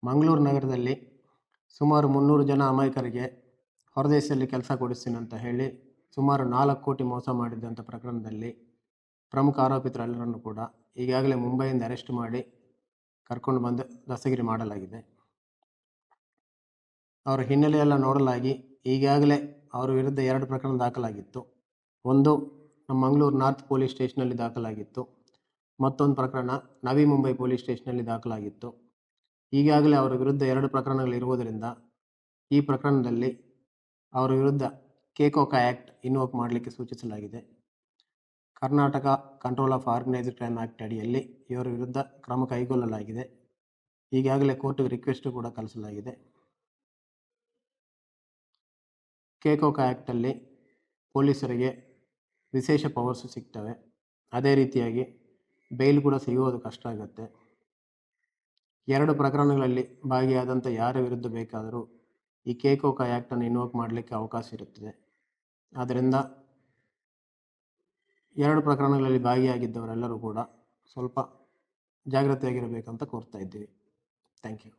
ಮಂಗಳೂರು ನಗರದಲ್ಲಿ ಸುಮಾರು 300 ಜನ ಅಮಾಯಕರಿಗೆ ಹೊರದೇಶದಲ್ಲಿ ಕೆಲಸ ಕೊಡಿಸ್ತೀನಿ ಅಂತ ಹೇಳಿ ಸುಮಾರು 4 ಕೋಟಿ ಮೋಸ ಮಾಡಿದ್ದಂಥ ಪ್ರಕರಣದಲ್ಲಿ ಪ್ರಮುಖ ಆರೋಪಿತರೆಲ್ಲರನ್ನು ಕೂಡ ಈಗಾಗಲೇ ಮುಂಬೈಯಿಂದ ಅರೆಸ್ಟ್ ಮಾಡಿ ಕರ್ಕೊಂಡು ಬಂದು ದಸ್ತಗಿರಿ ಮಾಡಲಾಗಿದೆ. ಅವರ ಹಿನ್ನೆಲೆಯೆಲ್ಲ ನೋಡಲಾಗಿ ಈಗಾಗಲೇ ಅವರ ವಿರುದ್ಧ 2 ಪ್ರಕರಣ ದಾಖಲಾಗಿತ್ತು. ಒಂದು ನಮ್ಮ ಮಂಗಳೂರು ನಾರ್ತ್ ಪೊಲೀಸ್ ಸ್ಟೇಷನಲ್ಲಿ ದಾಖಲಾಗಿತ್ತು. ಮತ್ತೊಂದು ಪ್ರಕರಣ ನವಿ ಮುಂಬೈ ಪೊಲೀಸ್ ಸ್ಟೇಷನಲ್ಲಿ ದಾಖಲಾಗಿತ್ತು. ಈಗಾಗಲೇ ಅವರ ವಿರುದ್ಧ 2 ಪ್ರಕರಣಗಳಿರುವುದರಿಂದ ಈ ಪ್ರಕರಣದಲ್ಲಿ ಅವರ ವಿರುದ್ಧ ಕೆಕೋಕಾ ಆ್ಯಕ್ಟ್ ಇನ್ವೋಕ್ ಮಾಡಲಿಕ್ಕೆ ಸೂಚಿಸಲಾಗಿದೆ. Karnataka control of organised crime act ಅಡಿಯಲ್ಲಿ ಇವರ ವಿರುದ್ಧ ಕ್ರಮ ಕೈಗೊಳ್ಳಲಾಗಿದೆ. ಈಗಾಗಲೇ ಕೋರ್ಟ್ಗೆ ರಿಕ್ವೆಸ್ಟ್ ಕೂಡ ಕಳಿಸಲಾಗಿದೆ. ಕೆಕೋಕಾ ಆ್ಯಕ್ಟಲ್ಲಿ ಪೊಲೀಸರಿಗೆ ವಿಶೇಷ ಪವರ್ಸ್ ಸಿಗ್ತವೆ. ಅದೇ ರೀತಿಯಾಗಿ ಬೇಲ್ ಕೂಡ ಸಿಗೋದು ಕಷ್ಟ ಆಗುತ್ತೆ. 2 ಪ್ರಕರಣಗಳಲ್ಲಿ ಭಾಗಿಯಾದಂಥ ಯಾರ ವಿರುದ್ಧ ಬೇಕಾದರೂ ಈ ಕೆಕೋಕಾ ಆ್ಯಕ್ಟನ್ನು ಇನ್ವೋಕ್ ಮಾಡಲಿಕ್ಕೆ ಅವಕಾಶ ಇರುತ್ತದೆ. ಆದ್ದರಿಂದ 2 ಪ್ರಕರಣಗಳಲ್ಲಿ ಭಾಗಿಯಾಗಿದ್ದವರೆಲ್ಲರೂ ಕೂಡ ಸ್ವಲ್ಪ ಜಾಗ್ರತೆಯಾಗಿರಬೇಕಂತ ಕೋರ್ತಾ ಇದ್ದೀವಿ. Thank you.